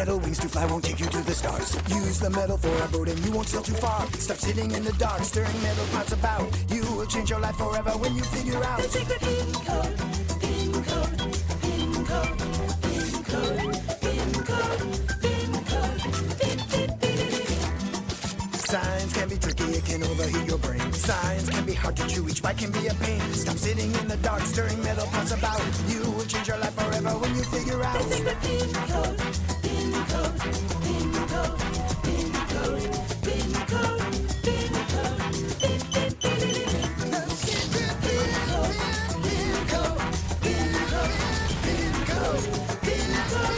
Metal wings to fly won't take you to the stars. Use the metal for a boat and you won't sail too far. Stop sitting in the dark, stirring metal pots about. You will change your life forever when you figure out the secret pin code, pin code, pin code, pin code, pin code, pin code, pin, pin, pin, pin. Science can be tricky, it can overheat your brain. Science can be hard to chew, each bite can be a pain. Stop sitting in the dark, stirring metal pots about. You will change your life forever when you figure out the secret pin code, pin code, pin code, pin code, pin code, pin code, pin, pin, pin, pin. The secret pin code, pin code, pin code, pin code, pin code,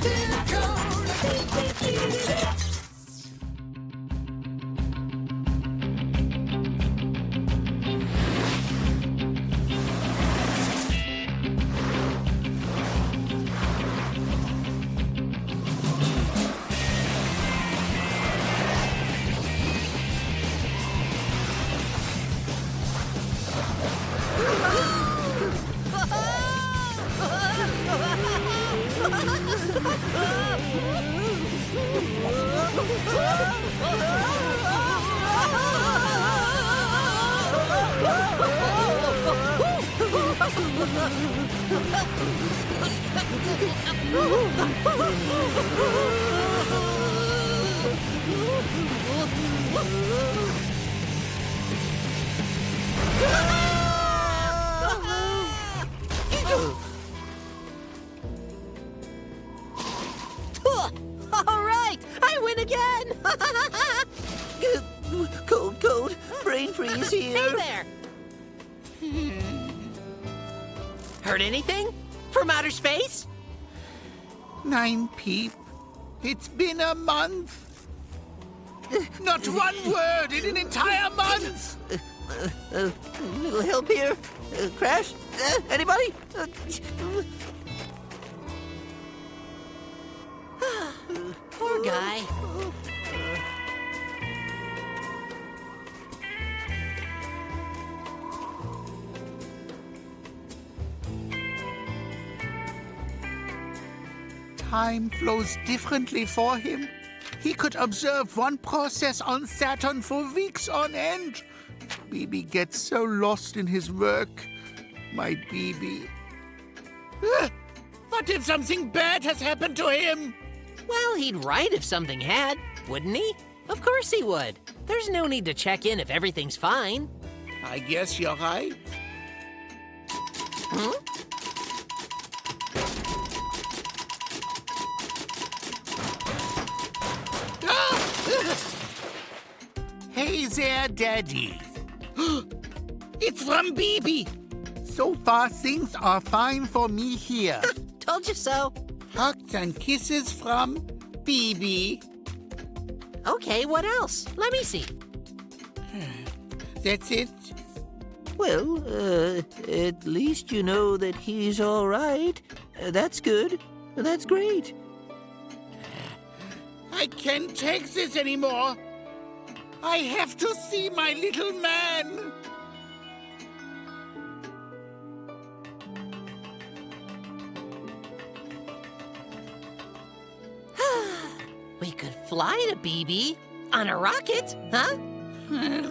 pin code, pin, pin, pin, pin. All right, I win again. Cold, brain freeze here. Hey there. Heard anything from outer space? Nein, Peep. It's been a month. Not one word in an entire month. Little help here. Crash? Anybody? Poor guy. Time flows differently for him. He could observe one process on Saturn for weeks on end. BB gets so lost in his work. My BB. What if something bad has happened to him? Well, he'd write if something had, wouldn't he? Of course he would. There's no need to check in if everything's fine. I guess you're right. Hmm? Hey there, Daddy. It's from BB. So far, things are fine for me here. Told you so. Hugs and kisses from BB. Okay, what else? Let me see. That's it. Well, at least you know that he's all right. That's good. That's great. I can't take this anymore. I have to see my little man. We could fly to BB on a rocket, huh?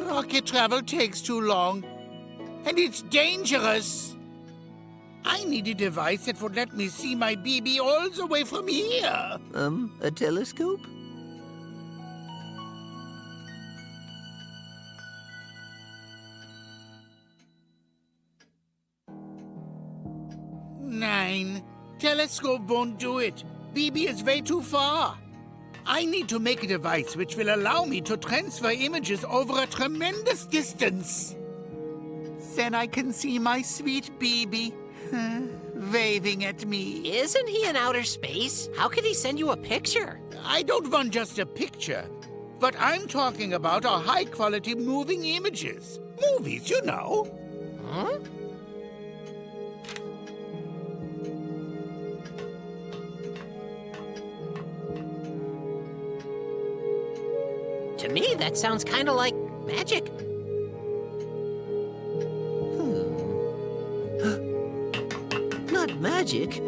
Rocket travel takes too long. And it's dangerous. I need a device that would let me see my BB all the way from here. A telescope? Nein, telescope won't do it. BB is way too far. I need to make a device which will allow me to transfer images over a tremendous distance. Then I can see my sweet BB waving at me. Isn't he in outer space? How could he send you a picture? I don't want just a picture, but I'm talking about our high-quality moving images. Movies, you know. Huh? To me, that sounds kind of like magic. Not magic.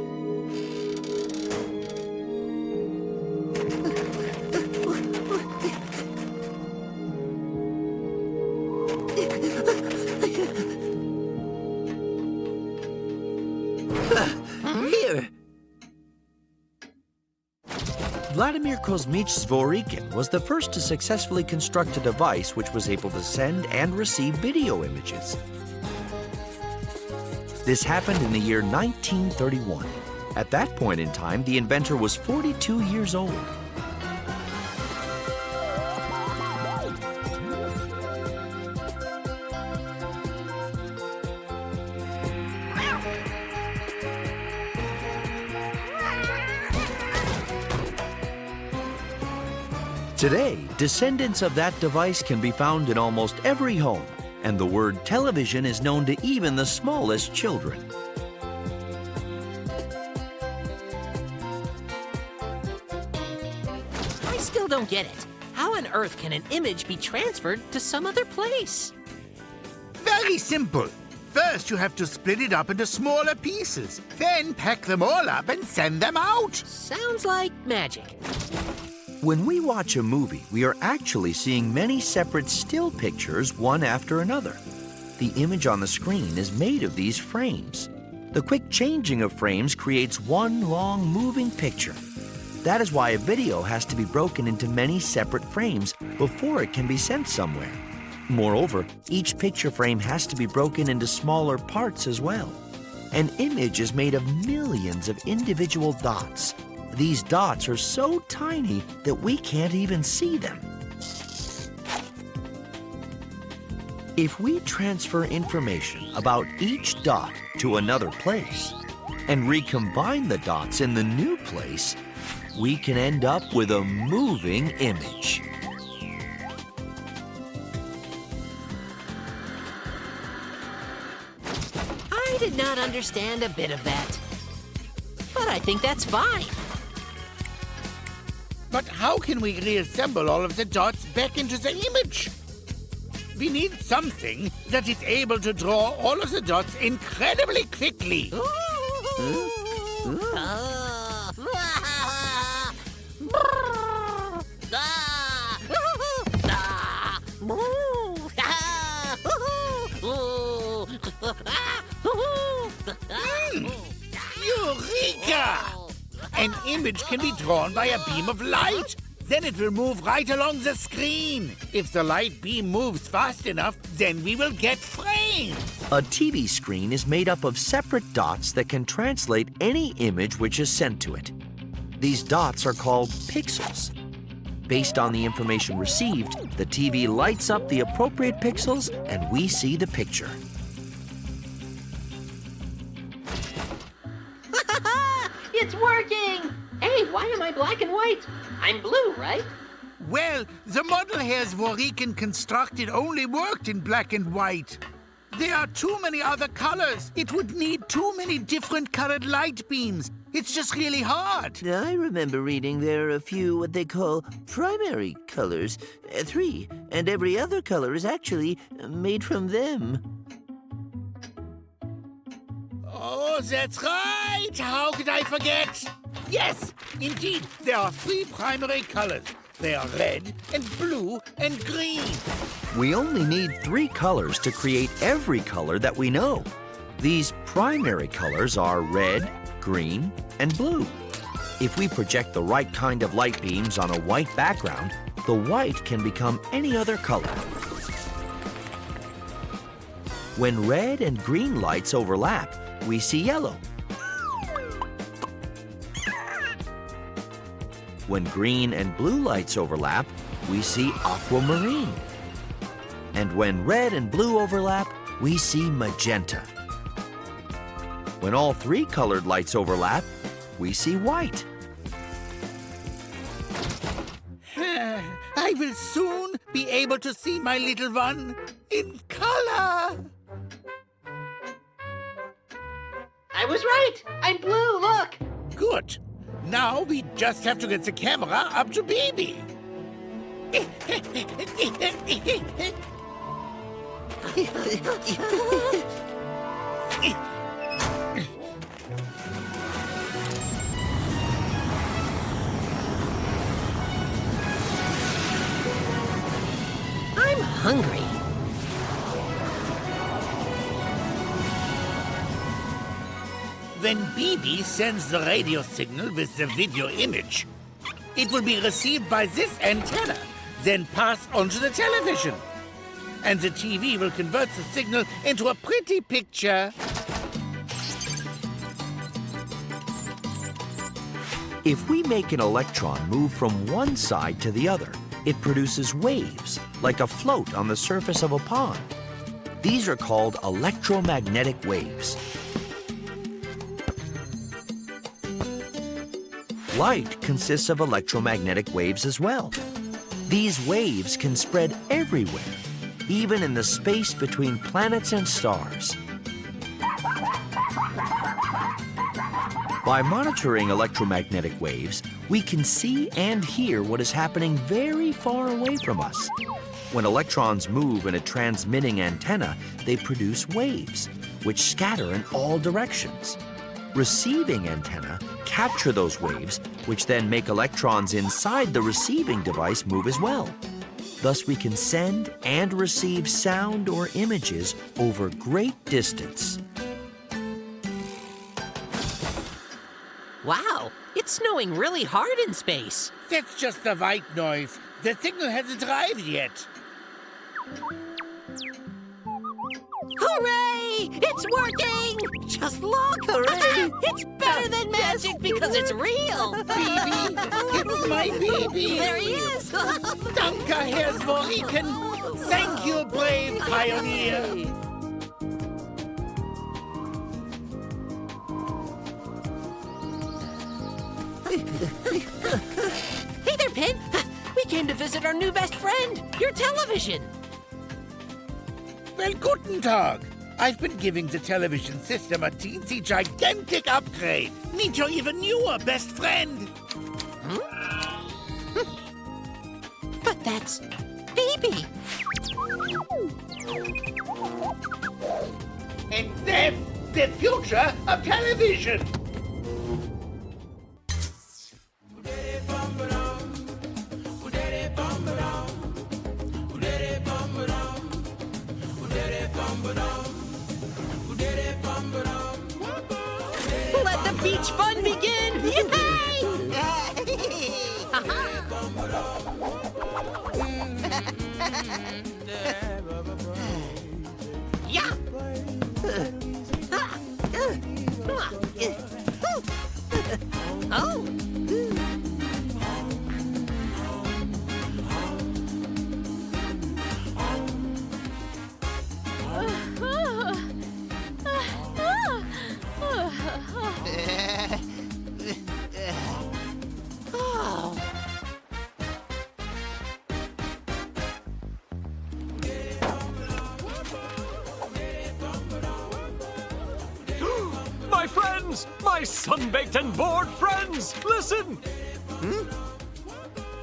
Vladimir Kosmich Zworykin was the first to successfully construct a device which was able to send and receive video images. This happened in the year 1931. At that point in time, the inventor was 42 years old. Today, descendants of that device can be found in almost every home, and the word television is known to even the smallest children. I still don't get it. How on earth can an image be transferred to some other place? Very simple. First, you have to split it up into smaller pieces. Then pack them all up and send them out. Sounds like magic. When we watch a movie, we are actually seeing many separate still pictures, one after another. The image on the screen is made of these frames. The quick changing of frames creates one long moving picture. That is why a video has to be broken into many separate frames before it can be sent somewhere. Moreover, each picture frame has to be broken into smaller parts as well. An image is made of millions of individual dots. These dots are so tiny that we can't even see them. If we transfer information about each dot to another place and recombine the dots in the new place, we can end up with a moving image. I did not understand a bit of that. But I think that's fine. But how can we reassemble all of the dots back into the image? We need something that is able to draw all of the dots incredibly quickly. Eureka! An image can be drawn by a beam of light. Then it will move right along the screen. If the light beam moves fast enough, then we will get frames. A TV screen is made up of separate dots that can translate any image which is sent to it. These dots are called pixels. Based on the information received, the TV lights up the appropriate pixels and we see the picture. It's working! Hey, why am I black and white? I'm blue, right? Well, the model here Zworykin constructed only worked in black and white. There are too many other colors. It would need too many different colored light beams. It's just really hard. I remember reading there are a few what they call primary colors. 3, and every other color is actually made from them. Oh, that's right! How could I forget? Yes, indeed, there are 3 primary colors. They are red and blue and green. We only need 3 colors to create every color that we know. These primary colors are red, green, and blue. If we project the right kind of light beams on a white background, the white can become any other color. When red and green lights overlap, we see yellow. When green and blue lights overlap, we see aquamarine. And when red and blue overlap, we see magenta. When all 3 colored lights overlap, we see white. I will soon be able to see my little one in color. I was right! I'm blue, look! Good. Now we just have to get the camera up to Baby. I'm hungry. When BB sends the radio signal with the video image, It will be received by this antenna, then passed onto the television. And the TV will convert the signal into a pretty picture. If we make an electron move from one side to the other, it produces waves, like a float on the surface of a pond. These are called electromagnetic waves. Light consists of electromagnetic waves as well. These waves can spread everywhere, even in the space between planets and stars. By monitoring electromagnetic waves, we can see and hear what is happening very far away from us. When electrons move in a transmitting antenna, they produce waves, which scatter in all directions. Receiving antenna capture those waves, which then make electrons inside the receiving device move as well. Thus, we can send and receive sound or images over great distance. Wow, it's snowing really hard in space. That's just the white noise. The signal hasn't arrived yet. Hooray! It's working! Just look! Hooray! It's better than magic because it's real! Baby, it's my baby. There he is! Danke, Herr Zworiken. Thank you, brave pioneer. Hey there, Pin! We came to visit our new best friend, your television! Well, guten Tag. I've been giving the television system a teensy gigantic upgrade. Meet your even newer best friend. But that's Baby! And that's the future of television. Let the beach fun begin! Yay! Yeah! Oh! My friends! My sun-baked and bored friends! Listen!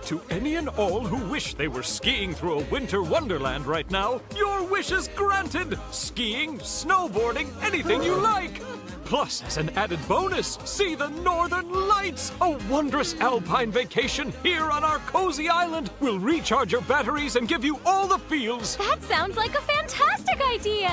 To any and all who wish they were skiing through a winter wonderland right now, your wish is granted! Skiing, snowboarding, anything you like! Plus, as an added bonus, see the Northern Lights! A wondrous alpine vacation here on our cozy island will recharge your batteries and give you all the feels! That sounds like a fantastic idea!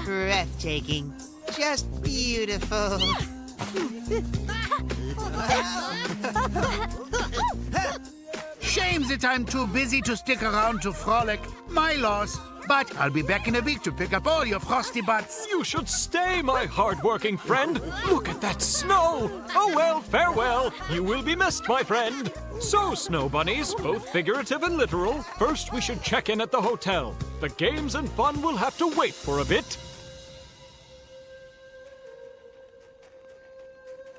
Breathtaking. Just beautiful. Shame that I'm too busy to stick around to frolic. My loss. But I'll be back in a week to pick up all your frosty butts. You should stay, my hard-working friend. Look at that snow. Oh well, farewell. You will be missed, my friend. So, snow bunnies, both figurative and literal, first we should check in at the hotel. The games and fun will have to wait for a bit.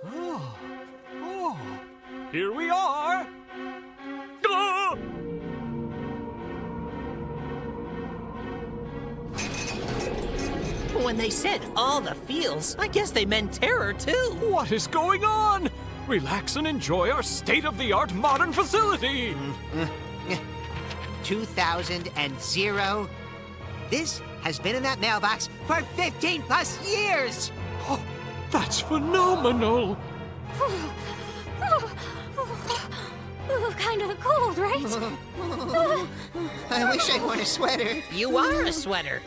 Oh, here we are. Ah! When they said all the feels, I guess they meant terror too. What is going on? Relax and enjoy our state-of-the-art modern facility. 2000. This has been in that mailbox for 15 plus years! Oh, that's phenomenal! Kind of cold, right? I wish I wore a sweater. You are a sweater.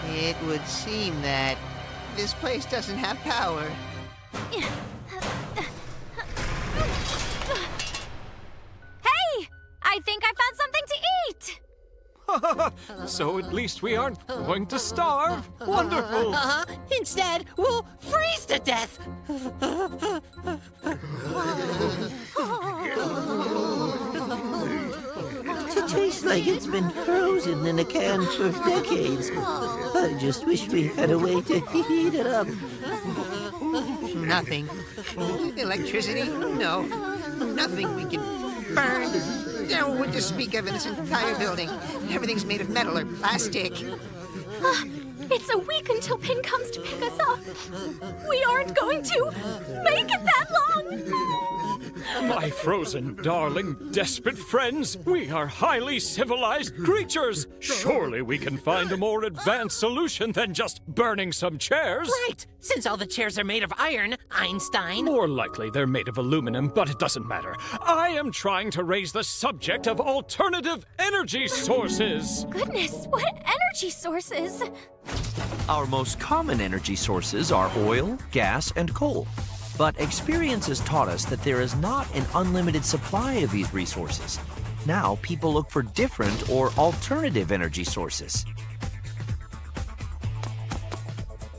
It would seem that this place doesn't have power. Hey! I think I found something to eat! So at least we aren't going to starve. Wonderful! Instead, we'll freeze to death. It tastes like it's been frozen in a can for decades. I just wish we had a way to heat it up. Nothing. Electricity? No. Nothing we can burn. No wood to speak of in this entire building. Everything's made of metal or plastic. It's a week until Pin comes to pick us up. We aren't going to make it that long. My frozen, darling, desperate friends, we are highly civilized creatures. Surely we can find a more advanced solution than just burning some chairs. Right, since all the chairs are made of iron, Einstein. More likely they're made of aluminum, but it doesn't matter. I am trying to raise the subject of alternative energy sources. Goodness, what energy sources? Our most common energy sources are oil, gas, and coal. But experience has taught us that there is not an unlimited supply of these resources. Now people look for different or alternative energy sources.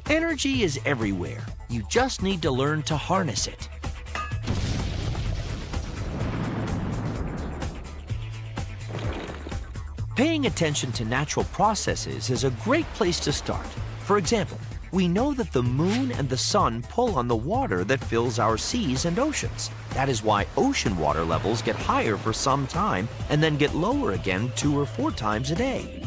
Energy is everywhere. You just need to learn to harness it. Paying attention to natural processes is a great place to start. For example, we know that the moon and the sun pull on the water that fills our seas and oceans. That is why ocean water levels get higher for some time and then get lower again 2 or 4 times a day.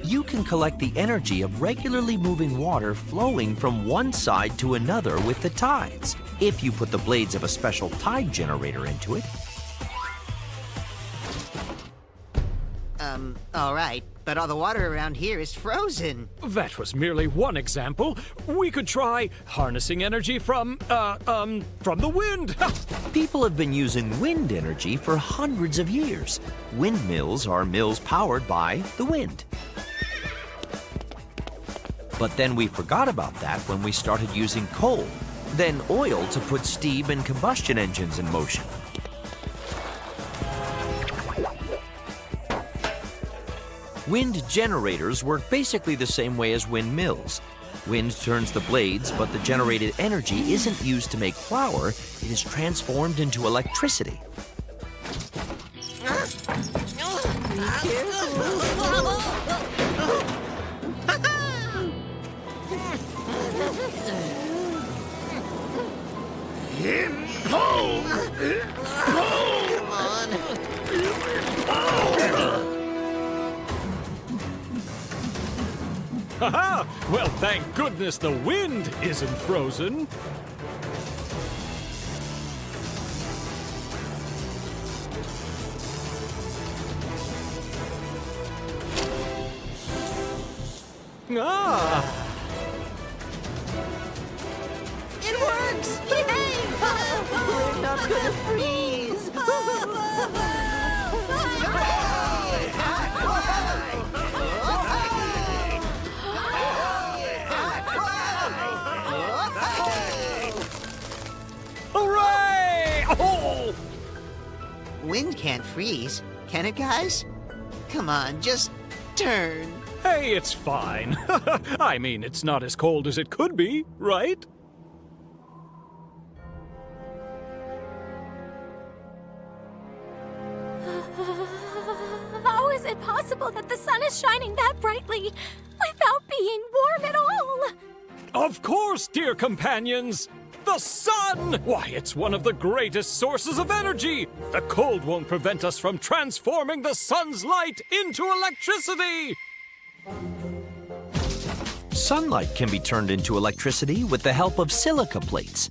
You can collect the energy of regularly moving water flowing from one side to another with the tides, if you put the blades of a special tide generator into it. All right, but all the water around here is frozen. That was merely one example. We could try harnessing energy from the wind. People have been using wind energy for hundreds of years. Windmills are mills powered by the wind. But then we forgot about that when we started using coal, then oil to put steam and combustion engines in motion. Wind generators work basically the same way as windmills. Wind turns the blades, but the generated energy isn't used to make flour, it is transformed into electricity. Haha! Well, thank goodness the wind isn't frozen. Ah! It works! Yay! We're not gonna freeze! Hooray! Oh! Wind can't freeze, can it, guys? Come on, just turn. Hey, it's fine. I mean, it's not as cold as it could be, right? How is it possible that the sun is shining that brightly without being warm at all? Of course, dear companions! The sun! Why, it's one of the greatest sources of energy! The cold won't prevent us from transforming the sun's light into electricity! Sunlight can be turned into electricity with the help of silica plates.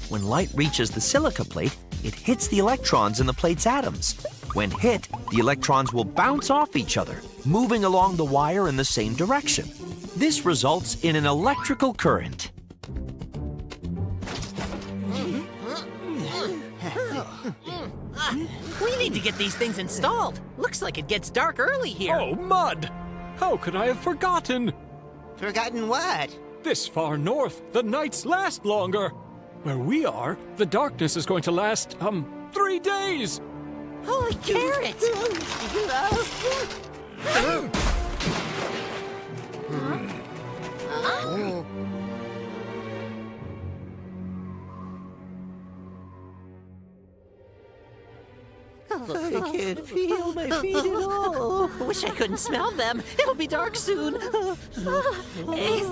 When light reaches the silica plate, it hits the electrons in the plate's atoms. When hit, the electrons will bounce off each other, moving along the wire in the same direction. This results in an electrical current. We need to get these things installed. Looks like it gets dark early here. Oh, Mud! How could I have forgotten? Forgotten what? This far north, the nights last longer. Where we are, the darkness is going to last, 3 days. Holy carrots! I can't feel my feet at all. Wish I couldn't smell them. It'll be dark soon. Is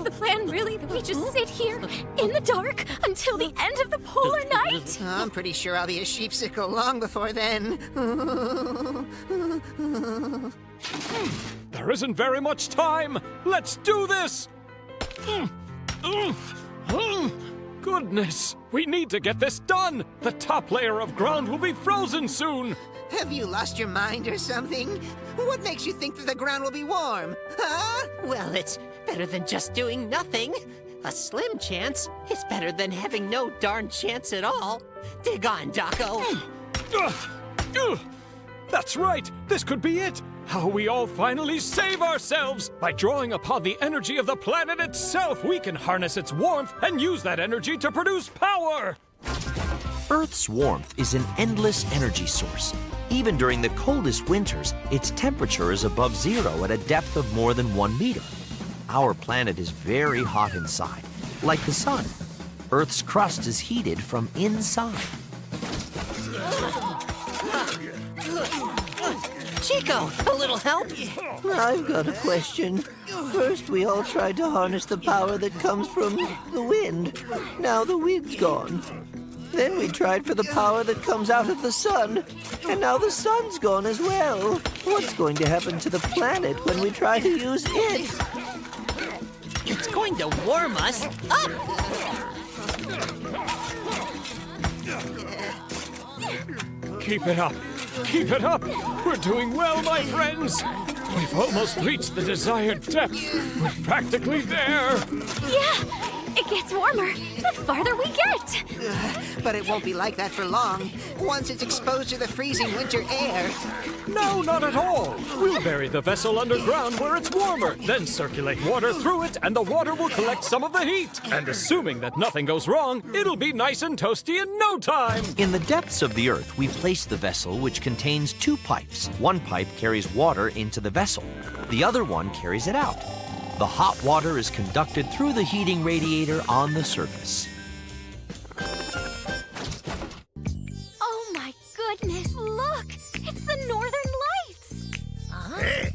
the plan really that we just sit here in the dark until the end of the polar night? I'm pretty sure I'll be a sheepsicle long before then. There isn't very much time. Let's do this! Goodness, we need to get this done. The top layer of ground will be frozen soon. Have you lost your mind or something? What makes you think that the ground will be warm? Huh? Well, it's better than just doing nothing. A slim chance is better than having no darn chance at all. Dig on, Daco. That's right. This could be it. How we all finally save ourselves. By drawing upon the energy of the planet itself, we can harness its warmth and use that energy to produce power. Earth's warmth is an endless energy source. Even during the coldest winters, its temperature is above zero at a depth of more than 1 meter. Our planet is very hot inside, like the sun. Earth's crust is heated from inside. Chico, a little help? I've got a question. First, we all tried to harness the power that comes from the wind. Now the wind's gone. Then we tried for the power that comes out of the sun. And now the sun's gone as well. What's going to happen to the planet when we try to use it? It's going to warm us up. Keep it up. Keep it up. We're doing well, my friends. We've almost reached the desired depth. We're practically there. Yeah, it gets warmer the farther we get. But it won't be like that for long. Once it's exposed to the freezing winter air. No, not at all. We'll bury the vessel underground where it's warmer, then circulate water through it, and the water will collect some of the heat. And assuming that nothing goes wrong, it'll be nice and toasty in no time. In the depths of the Earth, we place the vessel, which contains 2 pipes. One pipe carries water into the vessel. The other one carries it out. The hot water is conducted through the heating radiator on the surface. Oh my goodness, look! It's the Northern Lights! Huh?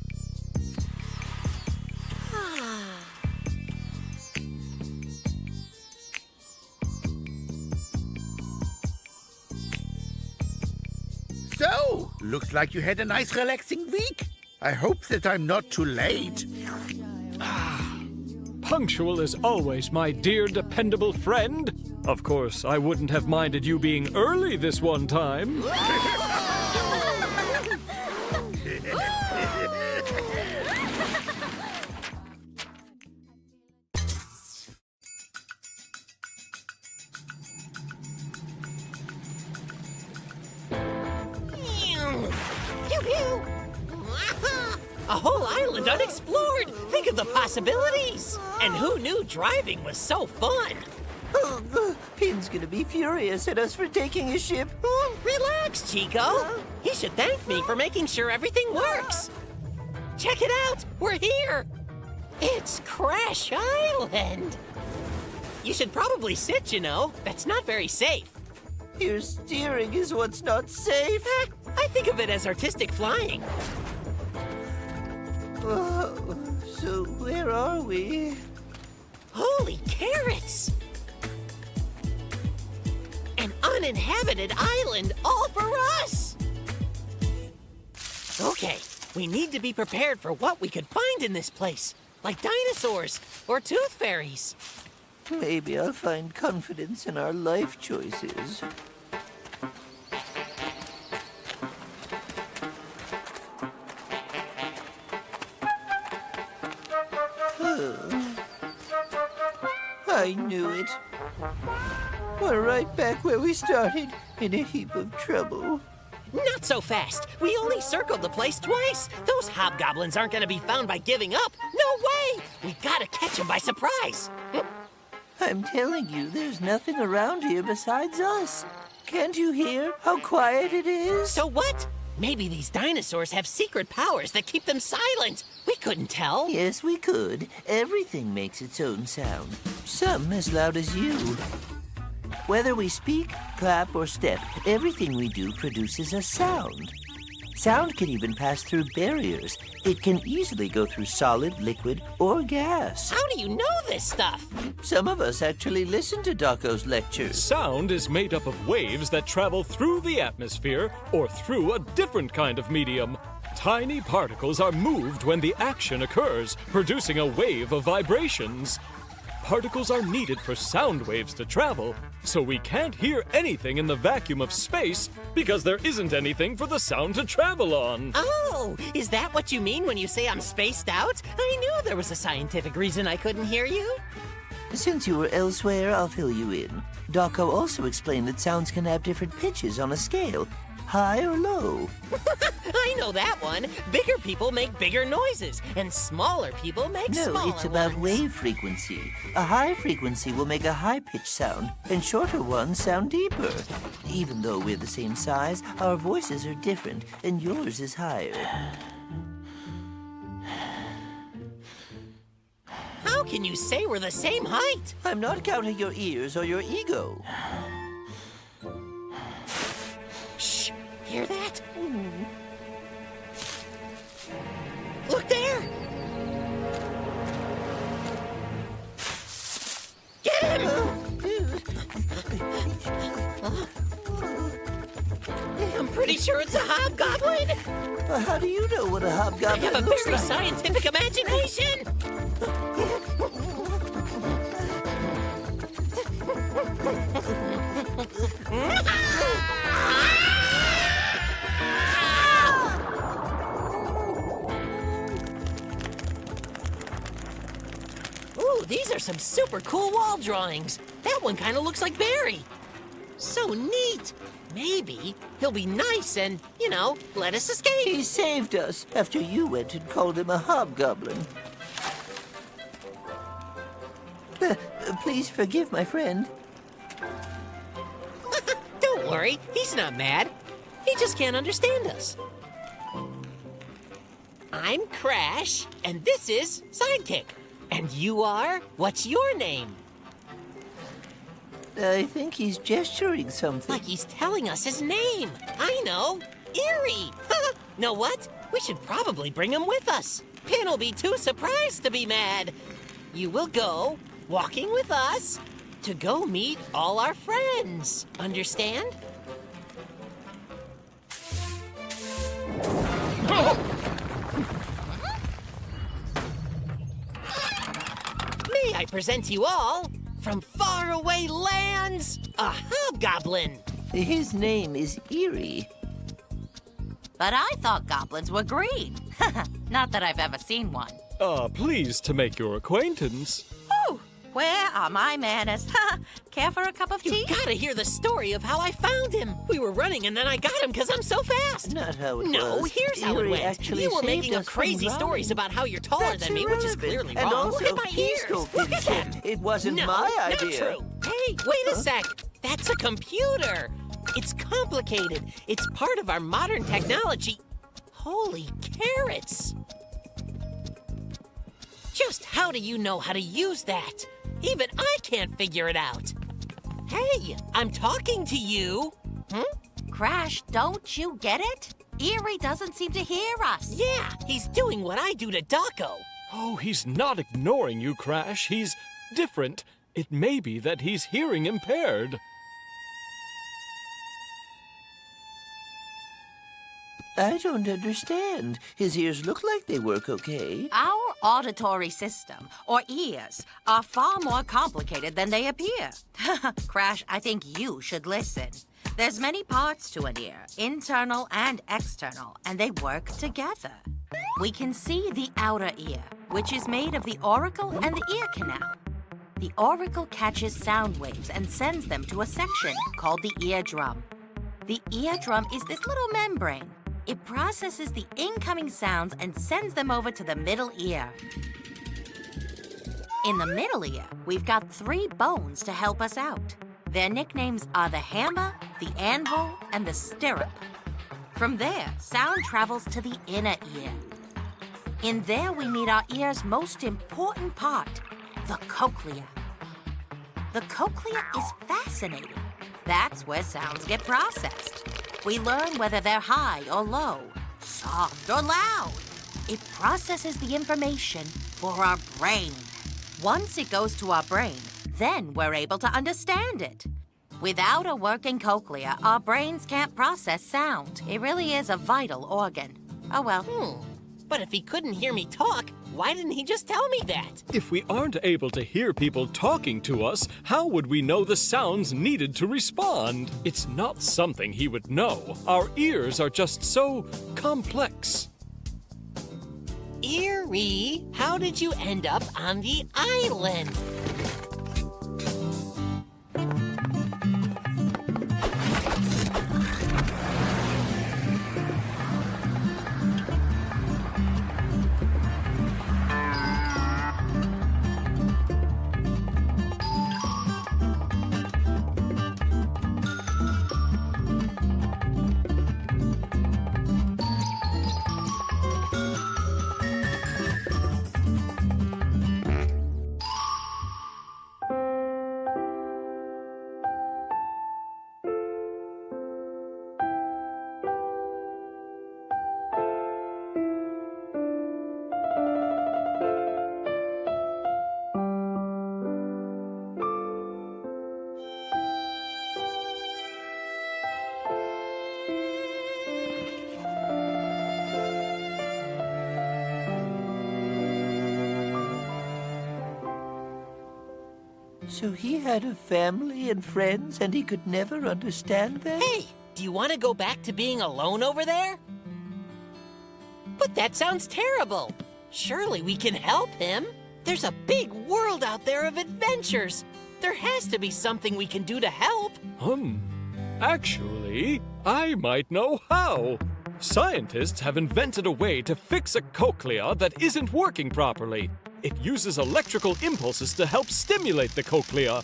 So, looks like you had a nice relaxing week. I hope that I'm not too late. Punctual as always, my dear dependable friend. Of course, I wouldn't have minded you being early this one time. Pew pew! A whole island unexplored! Think of the possibilities! And who knew driving was so fun? Pin's gonna be furious at us for taking a ship. Relax, Chico. He should thank me for making sure everything works. Check it out! We're here! It's Crash Island! You should probably sit, you know. That's not very safe. Your steering is what's not safe. I think of it as artistic flying. So where are we? Holy carrots! An uninhabited island all for us! Okay, we need to be prepared for what we could find in this place, like dinosaurs or tooth fairies. Maybe I'll find confidence in our life choices. I knew it. We're right back where we started, in a heap of trouble. Not so fast. We only circled the place twice. Those hobgoblins aren't going to be found by giving up. No way! We gotta catch them by surprise. I'm telling you, there's nothing around here besides us. Can't you hear how quiet it is? So what? Maybe these dinosaurs have secret powers that keep them silent. We couldn't tell. Yes, we could. Everything makes its own sound. Some as loud as you. Whether we speak, clap, or step, everything we do produces a sound. Sound can even pass through barriers. It can easily go through solid, liquid, or gas. How do you know this stuff? Some of us actually listen to Doco's lectures. Sound is made up of waves that travel through the atmosphere or through a different kind of medium. Tiny particles are moved when the action occurs, producing a wave of vibrations. Particles are needed for sound waves to travel, so we can't hear anything in the vacuum of space because there isn't anything for the sound to travel on. Oh, is that what you mean when you say I'm spaced out? I knew there was a scientific reason I couldn't hear you. Since you were elsewhere, I'll fill you in. Doco also explained that sounds can have different pitches on a scale, high or low. I know that one. Bigger people make bigger noises, and smaller people make smaller No, it's about ones. wave frequency. A high frequency will make a high-pitched sound, and shorter ones sound deeper. Even though we're the same size, our voices are different, and yours is higher. How can you say we're the same height? I'm not counting your ears or your ego. Shh, hear that? Look there! Get him! I'm pretty sure it's a hobgoblin! How do you know what a I hobgoblin have a looks very like? scientific imagination! Ooh, these are some super cool wall drawings. That one kind of looks like Barry. So neat. Maybe he'll be nice and, let us escape. He saved us after you went and called him a hobgoblin. Please forgive my friend. Don't worry, he's not mad. He just can't understand us. I'm Crash, and this is Sidekick. And you are? What's your name? I think he's gesturing something. Like he's telling us his name. I know. Eerie. Know what? We should probably bring him with us. Pin'll be too surprised to be mad. You will go, walking with us, to go meet all our friends. Understand? May I present to you all, from faraway lands, a hobgoblin. His name is Eerie. But I thought goblins were green. Not that I've ever seen one. Pleased to make your acquaintance. Ooh, where are my manners? Care for a cup of tea? You gotta hear the story of how I found him. We were running and then I got him because I'm so fast. Not how it No, was. here's how it Eerie went. actually You were saved making up us from crazy drowning. stories about how you're taller That's than me, which is irrelevant. clearly And wrong. also, Look at my ears. PinCode Look at said that. it wasn't No, my not idea. true. Hey, wait a sec. That's a computer. It's complicated. It's part of our modern technology. Holy carrots. Just how do you know how to use that? Even I can't figure it out. Hey, I'm talking to you. Crash, don't you get it? Eerie doesn't seem to hear us. Yeah, he's doing what I do to Daco. Oh, he's not ignoring you, Crash. He's different. It may be that he's hearing impaired. I don't understand. His ears look like they work okay. Our auditory system, or ears, are far more complicated than they appear. Crash, I think you should listen. There's many parts to an ear, internal and external, and they work together. We can see the outer ear, which is made of the auricle and the ear canal. The auricle catches sound waves and sends them to a section called the eardrum. The eardrum is this little membrane. It processes the incoming sounds and sends them over to the middle ear. In the middle ear, we've got 3 bones to help us out. Their nicknames are the hammer, the anvil, and the stirrup. From there, sound travels to the inner ear. In there, we meet our ear's most important part, the cochlea. The cochlea is fascinating. That's where sounds get processed. We learn whether they're high or low, soft or loud. It processes the information for our brain. Once it goes to our brain, then we're able to understand it. Without a working cochlea, our brains can't process sound. It really is a vital organ. Oh well. But if he couldn't hear me talk, why didn't he just tell me that? If we aren't able to hear people talking to us, how would we know the sounds needed to respond? It's not something he would know. Our ears are just so complex. Eerie, how did you end up on the island? So he had a family and friends, and he could never understand them? Hey, do you want to go back to being alone over there? But that sounds terrible. Surely we can help him. There's a big world out there of adventures. There has to be something we can do to help. Actually, I might know how. Scientists have invented a way to fix a cochlea that isn't working properly. It uses electrical impulses to help stimulate the cochlea.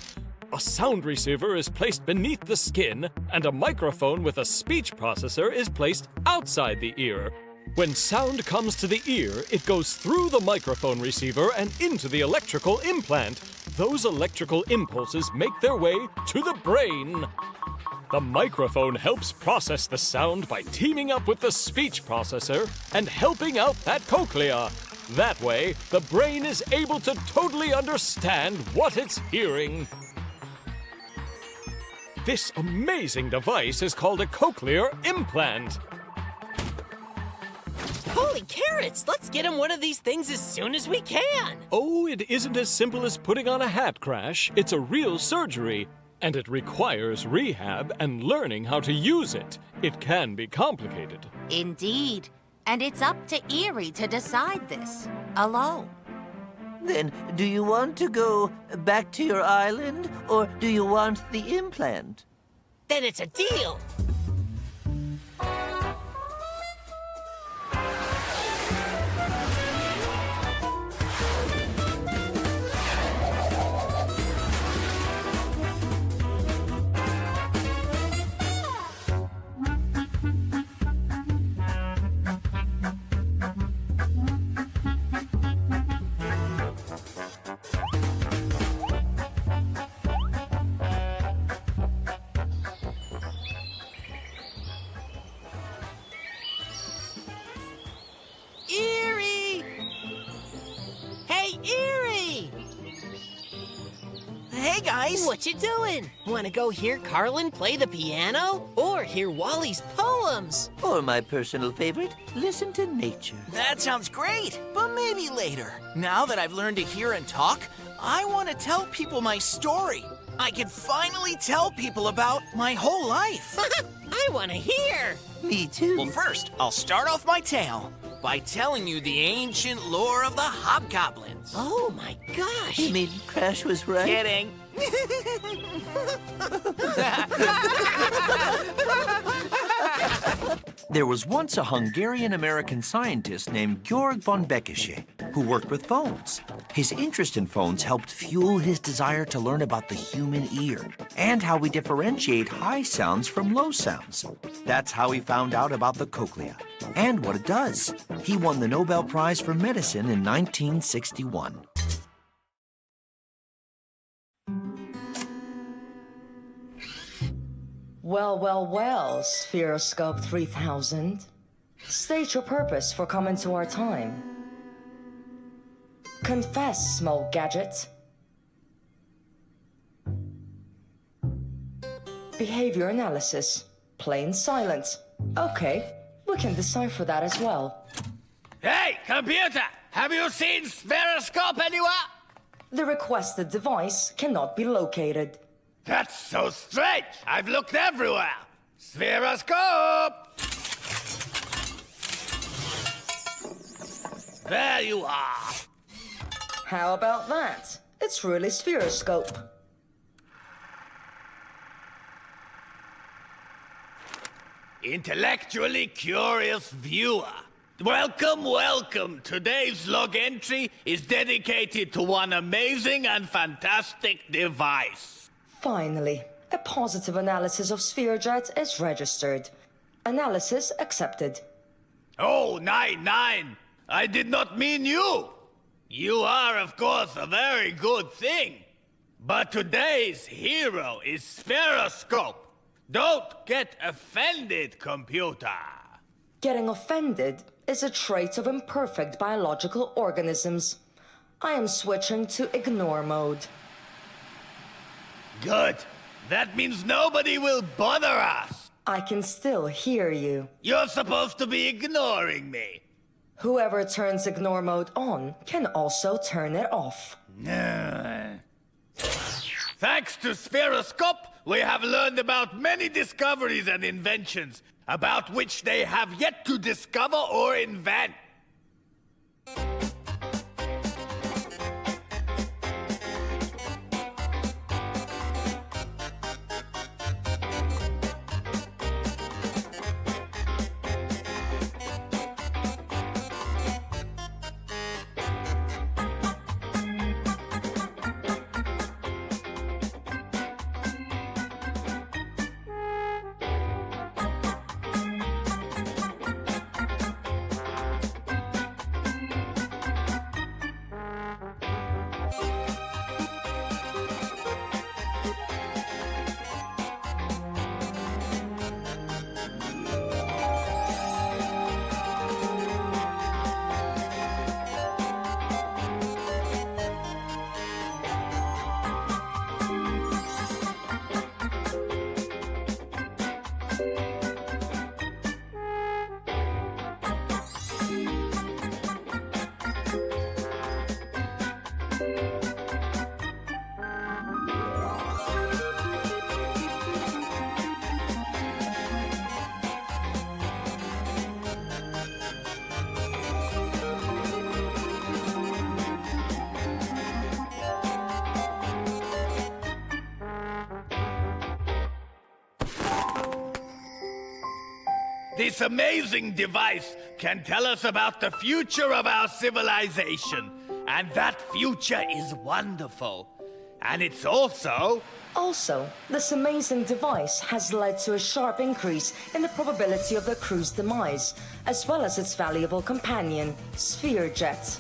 A sound receiver is placed beneath the skin, and a microphone with a speech processor is placed outside the ear. When sound comes to the ear, it goes through the microphone receiver and into the electrical implant. Those electrical impulses make their way to the brain. The microphone helps process the sound by teaming up with the speech processor and helping out that cochlea. That way, the brain is able to totally understand what it's hearing. This amazing device is called a cochlear implant. Holy carrots! Let's get him one of these things as soon as we can! Oh, it isn't as simple as putting on a hat, Crash. It's a real surgery, and it requires rehab and learning how to use it. It can be complicated. Indeed. And it's up to Erie to decide this, alone. Then, do you want to go back to your island, or do you want the implant? Then it's a deal! Hey, guys! What you doing? Want to go hear Carlin play the piano? Or hear Wally's poems? Or my personal favorite, listen to nature. That sounds great, but maybe later. Now that I've learned to hear and talk, I want to tell people my story. I can finally tell people about my whole life. I want to hear! Me too. Well, first, I'll start off my tale by telling you the ancient lore of the hobgoblins. Oh my gosh! You mean Crash was right? Kidding. There was once a Hungarian-American scientist named Georg von Bekesche who worked with phones. His interest in phones helped fuel his desire to learn about the human ear and how we differentiate high sounds from low sounds. That's how he found out about the cochlea and what it does. He won the Nobel Prize for Medicine in 1961. Well, well, well, Spheroscope 3000. State your purpose for coming to our time. Confess, small gadget. Behavior analysis. Plain silent. Okay, we can decipher that as well. Hey, computer! Have you seen Spheroscope anywhere? The requested device cannot be located. That's so strange. I've looked everywhere. Spheroscope! There you are. How about that? It's really Spheroscope. Intellectually curious viewer. Welcome, welcome. Today's log entry is dedicated to one amazing and fantastic device. Finally, a positive analysis of SphereJet is registered. Analysis accepted. Oh, 99. I did not mean you. You are, of course, a very good thing. But today's hero is Spheroscope. Don't get offended, computer. Getting offended is a trait of imperfect biological organisms. I am switching to ignore mode. Good. That means nobody will bother us. I can still hear you. You're supposed to be ignoring me. Whoever turns ignore mode on can also turn it off. Thanks to Spheroscope, we have learned about many discoveries and inventions, about which they have yet to discover or invent. This amazing device can tell us about the future of our civilization. And that future is wonderful. And it's also... Also, this amazing device has led to a sharp increase in the probability of the crew's demise, as well as its valuable companion, SphereJet.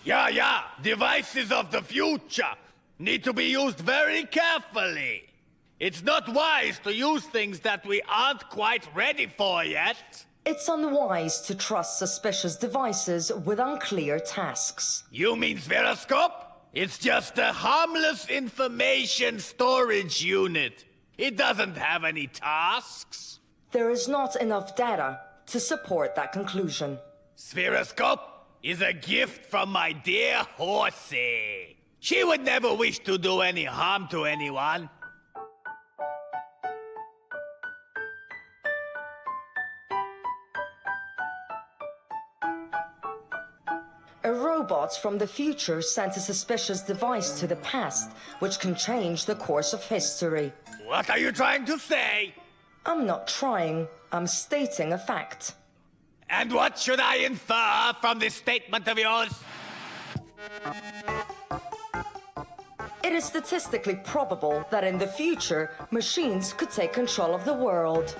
Yeah. Devices of the future need to be used very carefully. It's not wise to use things that we aren't quite ready for yet. It's unwise to trust suspicious devices with unclear tasks. You mean Spheroscope? It's just a harmless information storage unit. It doesn't have any tasks. There is not enough data to support that conclusion. Spheroscope is a gift from my dear horsey. She would never wish to do any harm to anyone. A robot from the future sent a suspicious device to the past, which can change the course of history. What are you trying to say? I'm not trying. I'm stating a fact. And what should I infer from this statement of yours? It is statistically probable that in the future, machines could take control of the world.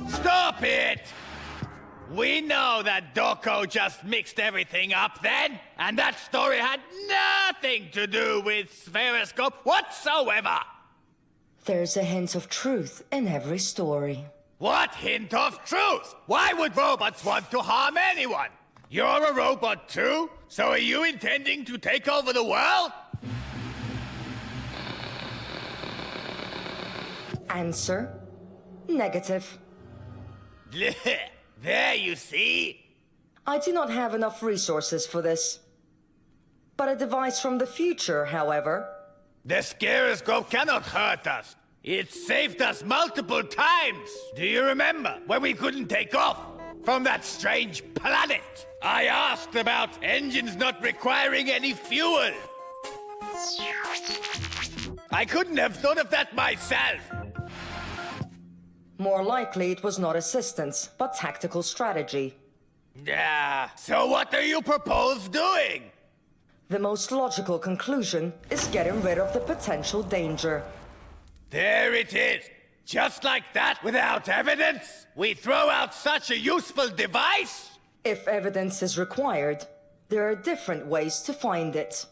Stop it! We know that Doko just mixed everything up then, and that story had nothing to do with Spheroscope whatsoever! There's a hint of truth in every story. What hint of truth? Why would robots want to harm anyone? You're a robot too? So are you intending to take over the world? Answer: negative. There you see. I do not have enough resources for this. But a device from the future, however... The Scaroscope cannot hurt us. It saved us multiple times. Do you remember when we couldn't take off from that strange planet? I asked about engines not requiring any fuel. I couldn't have thought of that myself. More likely it was not assistance, but tactical strategy. Yeah. So what do you propose doing? The most logical conclusion is getting rid of the potential danger. There it is. Just like that, without evidence? We throw out such a useful device? If evidence is required, there are different ways to find it.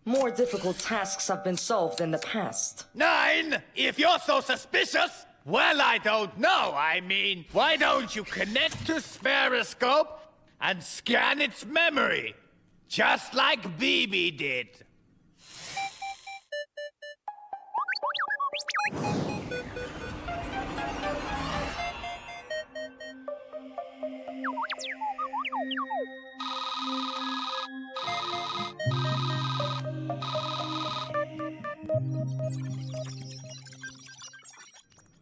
More difficult tasks have been solved in the past. 9! If you're so suspicious, well, I don't know. I mean, why don't you connect to Spheroscope and scan its memory? Just like BB did.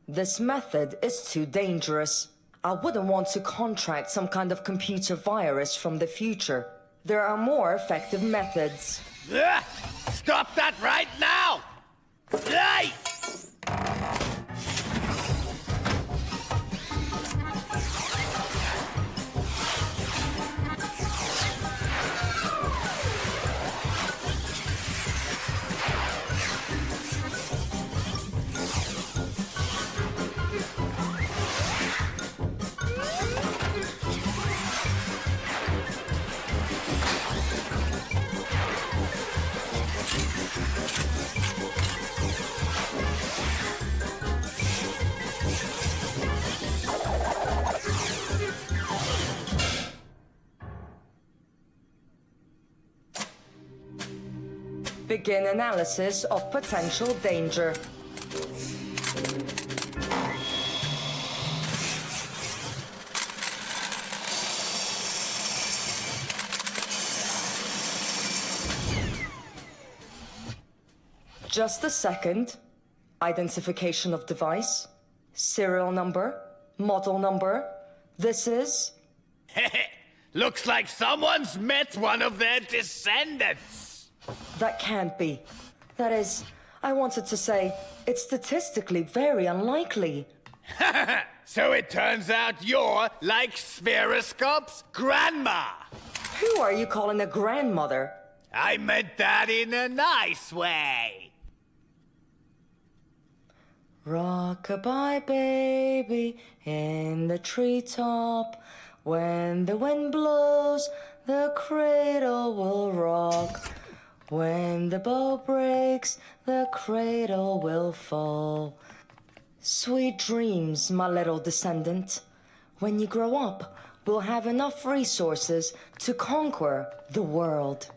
This method is too dangerous. I wouldn't want to contract some kind of computer virus from the future. There are more effective methods. Ugh! Stop that right now! Hey! Begin analysis of potential danger. Just a second. Identification of device, serial number, model number. This is... Looks like someone's met one of their descendants. That can't be. That is, I wanted to say, it's statistically very unlikely. So it turns out you're like Spheroscope's grandma. Who are you calling a grandmother? I meant that in a nice way. Rock-a-bye, baby, in the treetop. When the wind blows, the cradle will rock. When the bow breaks, the cradle will fall. Sweet dreams, my little descendant. When you grow up, we'll have enough resources to conquer the world.